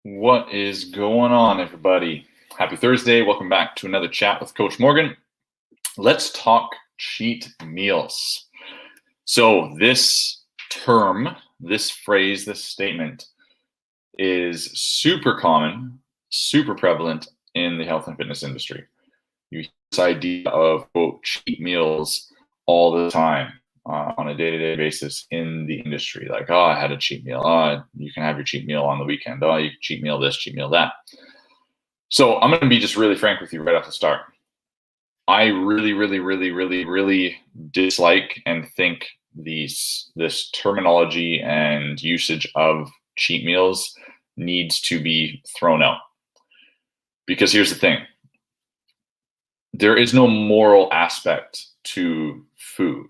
What is going on, everybody? Happy Thursday. Welcome back to another chat with Coach Morgan. Let's talk cheat meals. So, this term, this phrase, this statement is super common, super prevalent in the health and fitness industry. You hear this idea of, quote, cheat meals all the time on a day-to-day basis in the industry. Like, oh, I had a cheat meal. Oh, you can have your cheat meal on the weekend. Oh, you can cheat meal this, cheat meal that. So I'm going to be just really frank with you right off the start. I really dislike and think this terminology and usage of cheat meals needs to be thrown out. Because here's the thing. There is no moral aspect to food,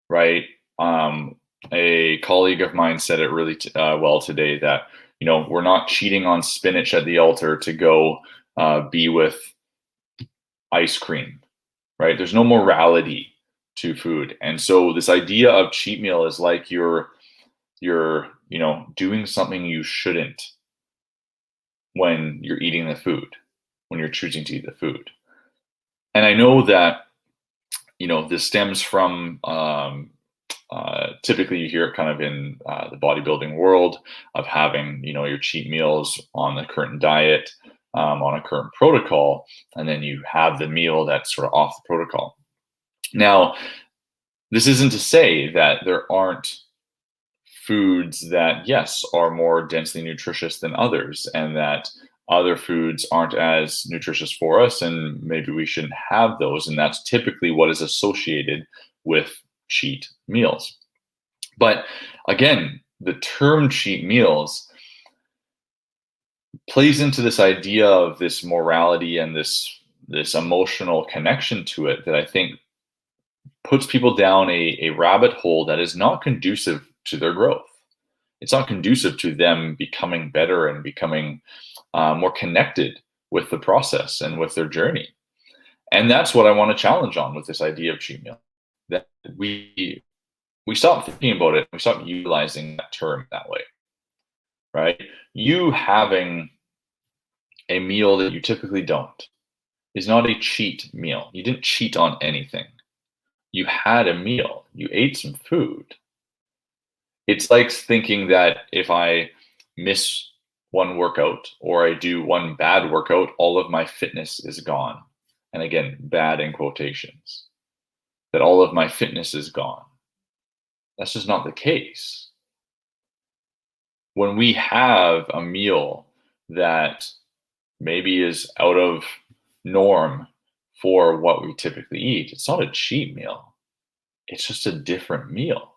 right? A colleague of mine said it really well today that, we're not cheating on spinach at the altar to go be with ice cream, right? There's no morality to food. And so this idea of cheat meal is like you're doing something you shouldn't when you're eating the food, when you're choosing to eat the food. And I know that, this stems from typically you hear it kind of in the bodybuilding world of having, your cheat meals on the current diet, on a current protocol, and then you have the meal that's sort of off the protocol. Now, this isn't to say that there aren't foods that, yes, are more densely nutritious than others, and that other foods aren't as nutritious for us, and maybe we shouldn't have those. And that's typically what is associated with cheat meals. But again, the term cheat meals plays into this idea of this morality and this emotional connection to it that I think puts people down a rabbit hole that is not conducive to their growth. It's not conducive to them becoming better and becoming more connected with the process and with their journey. And that's what I want to challenge on with this idea of cheat meal. That we stop thinking about it, we stop utilizing that term that way, right? You having a meal that you typically don't is not a cheat meal. You didn't cheat on anything. You had a meal, you ate some food. It's like thinking that if I miss one workout or I do one bad workout, all of my fitness is gone. And again, bad in quotations, that all of my fitness is gone. That's just not the case. When we have a meal that maybe is out of norm for what we typically eat, it's not a cheat meal. It's just a different meal.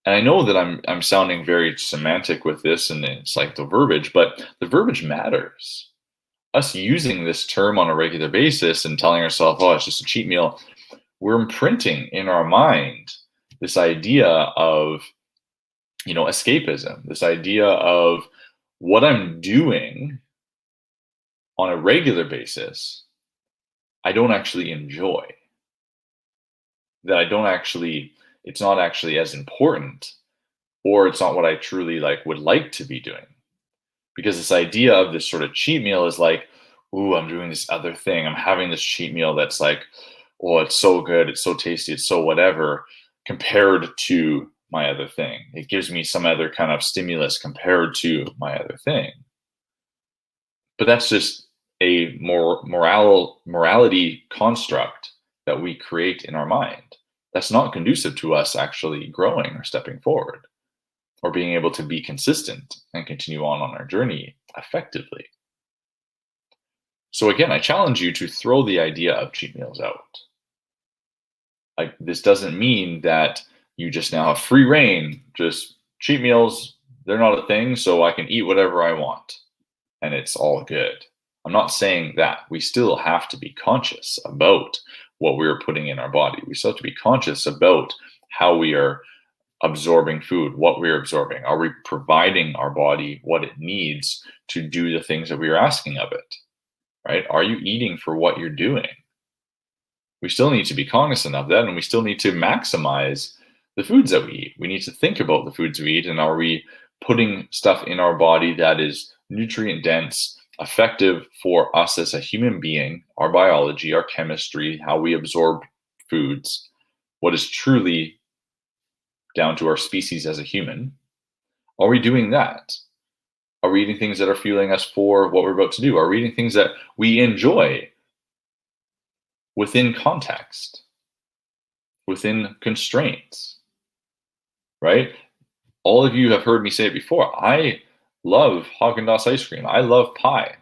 And I know that I'm sounding very semantic with this, and it's like the verbiage, but the verbiage matters. Us using this term on a regular basis and telling ourselves, "Oh, it's just a cheat meal," we're imprinting in our mind this idea of, escapism. This idea of what I'm doing on a regular basis, I don't actually enjoy. That I don't actually it's not actually as important, or it's not what I truly would like to be doing. Because this idea of this sort of cheat meal is like, ooh, I'm doing this other thing. I'm having this cheat meal that's like, oh, it's so good, it's so tasty, it's so whatever, compared to my other thing. It gives me some other kind of stimulus compared to my other thing. But that's just a morality construct that we create in our mind. That's not conducive to us actually growing or stepping forward or being able to be consistent and continue on our journey effectively. So again, I challenge you to throw the idea of cheat meals out. Like, this doesn't mean that you just now have free reign. Just cheat meals, they're not a thing, so I can eat whatever I want and it's all good. I'm not saying that. We still have to be conscious about what we're putting in our body. We still have to be conscious about how we are absorbing food, what we're absorbing. Are we providing our body what it needs to do the things that we are asking of it? Right? Are you eating for what you're doing? We still need to be cognizant of that, and we still need to maximize the foods that we eat. We need to think about the foods we eat, and are we putting stuff in our body that is nutrient dense, effective for us as a human being, our biology, our chemistry, how we absorb foods, what is truly down to our species as a human. Are we doing that? Are we eating things that are fueling us for what we're about to do? Are we eating things that we enjoy within context, within constraints, right? All of you have heard me say it before. I love Haagen-Dazs ice cream. I love pie.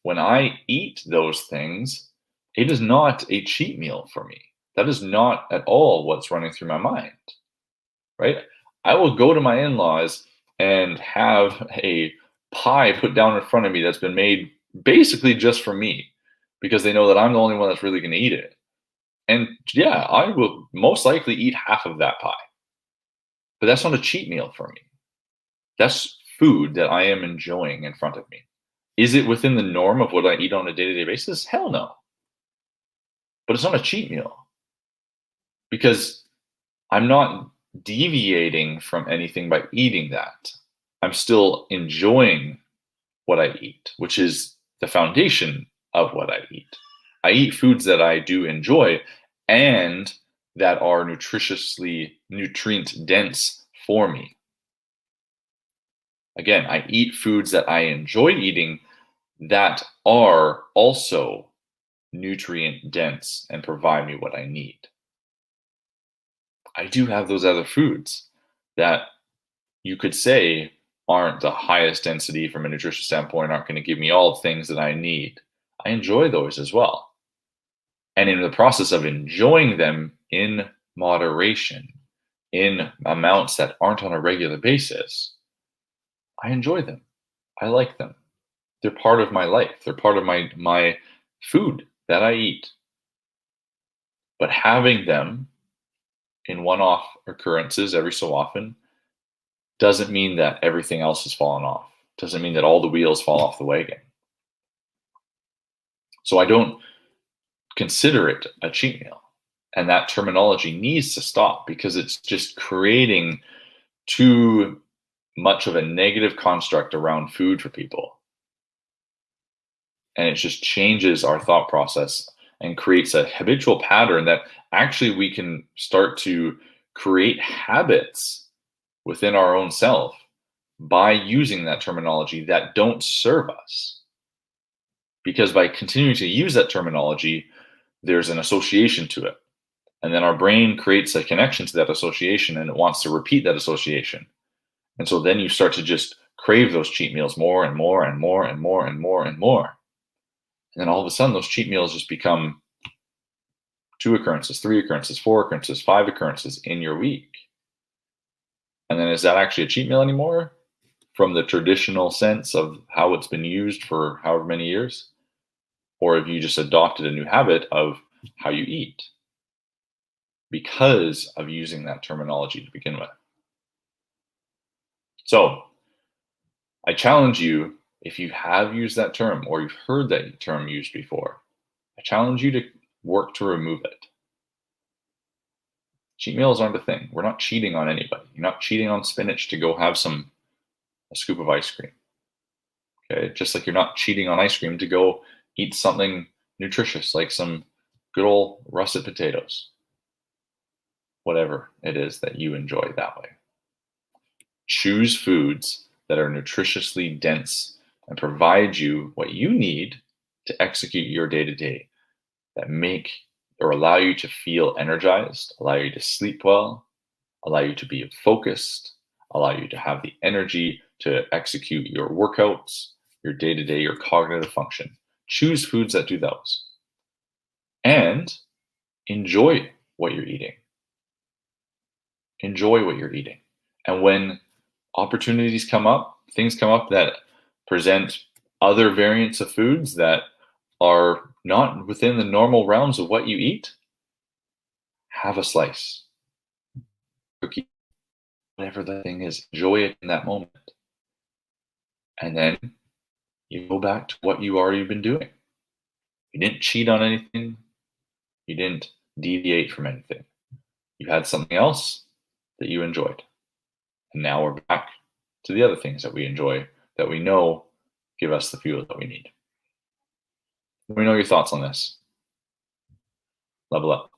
When I eat those things, it is not a cheat meal for me. That is not at all what's running through my mind, right? I will go to my in-laws and have a pie put down in front of me that's been made basically just for me because they know that I'm the only one that's really going to eat it. And yeah, I will most likely eat half of that pie. But that's not a cheat meal for me. That's food that I am enjoying in front of me. Is it within the norm of what I eat on a day-to-day basis? Hell no. But it's not a cheat meal because I'm not deviating from anything by eating that. I'm still enjoying what I eat, which is the foundation of what I eat. I eat foods that I do enjoy and that are nutritiously nutrient dense for me. Again, I eat foods that I enjoy eating that are also nutrient dense and provide me what I need. I do have those other foods that you could say aren't the highest density from a nutrition standpoint, aren't going to give me all the things that I need. I enjoy those as well. And in the process of enjoying them in moderation, in amounts that aren't on a regular basis, I enjoy them. I like them. They're part of my life. They're part of my food that I eat. But having them in one-off occurrences every so often doesn't mean that everything else has fallen off. Doesn't mean that all the wheels fall off the wagon. So I don't consider it a cheat meal. And that terminology needs to stop because it's just creating too much of a negative construct around food for people. And it just changes our thought process and creates a habitual pattern that actually we can start to create habits within our own self by using that terminology that don't serve us. Because by continuing to use that terminology, there's an association to it. And then our brain creates a connection to that association and it wants to repeat that association. And so then you start to just crave those cheat meals more and more and more and more and more and more. And then all of a sudden, those cheat meals just become 2 occurrences, 3 occurrences, 4 occurrences, 5 occurrences in your week. And then is that actually a cheat meal anymore from the traditional sense of how it's been used for however many years? Or have you just adopted a new habit of how you eat because of using that terminology to begin with? So I challenge you, if you have used that term or you've heard that term used before, I challenge you to work to remove it. Cheat meals aren't a thing. We're not cheating on anybody. You're not cheating on spinach to go have a scoop of ice cream. Okay, just like you're not cheating on ice cream to go eat something nutritious like some good old russet potatoes. Whatever it is that you enjoy that way. Choose foods that are nutritiously dense and provide you what you need to execute your day-to-day, that make or allow you to feel energized, allow you to sleep well, allow you to be focused, allow you to have the energy to execute your workouts, your day-to-day, your cognitive function. Choose foods that do those. And enjoy what you're eating. Enjoy what you're eating. And when opportunities come up, things come up that present other variants of foods that are not within the normal realms of what you eat, have a slice. Cookie, whatever the thing is, enjoy it in that moment. And then you go back to what you already been doing. You didn't cheat on anything. You didn't deviate from anything. You had something else that you enjoyed. And now we're back to the other things that we enjoy that we know give us the fuel that we need. Let me know your thoughts on this. Level up.